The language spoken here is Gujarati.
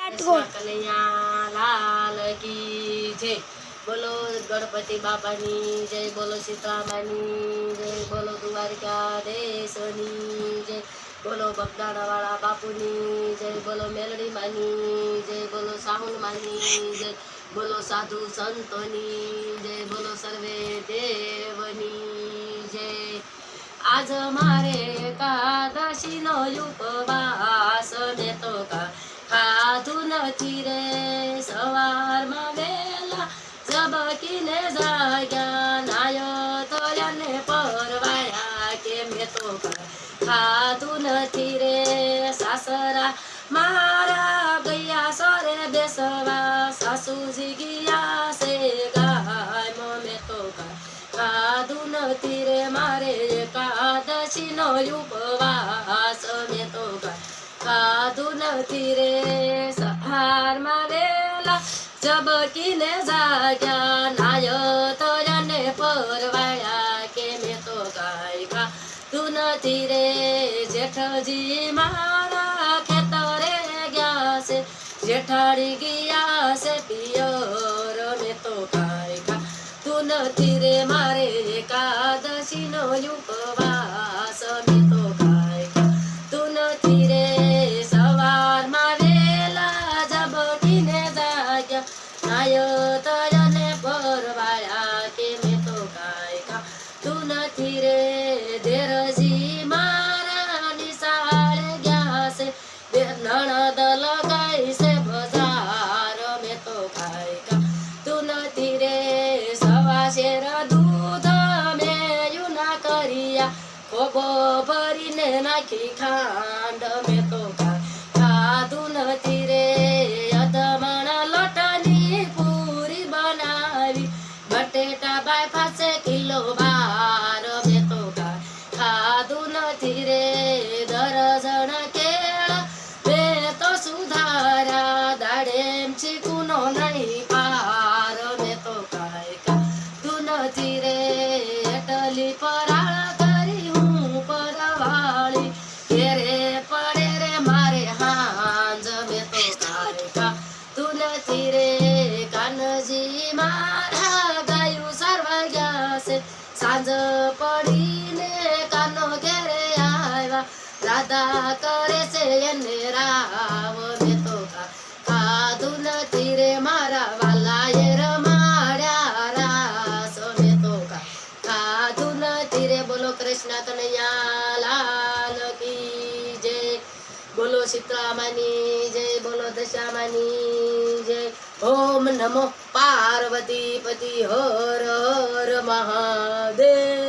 कृष्ण कन्हैया लाल की जय। बोलो गणपति बापानी जय, बोलो સીતામાની જય, બોલો દ્વારકાધીશની જય, બોલો બગદાણાવાળા બાપુની જય, બોલો મેલડી માની જય, બોલો સાહુલ માની જય, બોલો સાધુ સંતોની જય, બોલો સર્વે દેવની જય। આજ મારે એકાદશીનો ઉપવાસ ને તો ખાધું નથી રે, સવારમાં વેલા ઝબકીને જાગ્યા, નાયો તોર્યાને પરવાયા કે મેં તો ખાધું નથી રે। સાસરા મારા ગયા સોરે બેસવા, સાસુજી ગયા છે ગાયમાં, મેં તો ખાધું નથી રે। મારે એકાદશીનો ઉપવાસ મેં તો ખાધું નથી રે, સહારમાં વેલા ઝબકીને જાગ્યા, નાયો તોર્યાને પરવાયા કે મેં તો કાંઈ ખાધું નથી રે। જેઠજી મારા ખેતરે ગયા છે, જેઠાણી ગયા છે પિયર, મેં તો કાંઈ ખાધું નથી રે। મારે એકાદશીનો ઉપવાસ મેં તો કાંઈ ખાધું નથી રે, સવારમાં વેલા ઝબકીને જાગ્યા, નાયો તોર્યાને પરવાયા કે મેં તો કાંઈ ખાધું નથી રે। દેરજી મારા નિશાળે ગયા છે, નણદ લગાઈ છે બજાર, મેં તો કાંઈ ખાધું નથી રે। સવા શેર દૂધ મેયું ના કર્યા, ખોબો ભરીને નાખી ખાંડ, મેં તો કાંઈ ખાધું નથી રે। અધમણા લોટની પૂરી બનાવી, બટેટા બાફાસે કિલો 12, મેં તો કાંઈ ખાધું નથી રે। દરજણ કેળા મેં તો સુધાર્યા, દાડેમ ચીકુનો નહીં પાર, મેં તો કાંઈ ખાધું નથી રે। એટલી પરાળ કરી હું પરવાળી, ઘેરે પડે રે મારે હાંજ, મેં તો કાંઈ ખાધું નથી રે। કાનજી મારા ગાયું સારવા ગયા છે, સાંજ પડીને કાનો ઘેરે આવ્યા, રાધા કરે છે એને રાવ, મેં તો ખાધું નથી રે। મારા વાલાએ રમાડ્યા રાસ, મેં તો ખાધું નથી રે। બોલો કૃષ્ણ કનૈયા લાલ કી જય, બોલો સીતામાની જય, બોલો દશામાની જય। ઓમ નમો પાર્વતી પતિ હર હર મહાદેવ।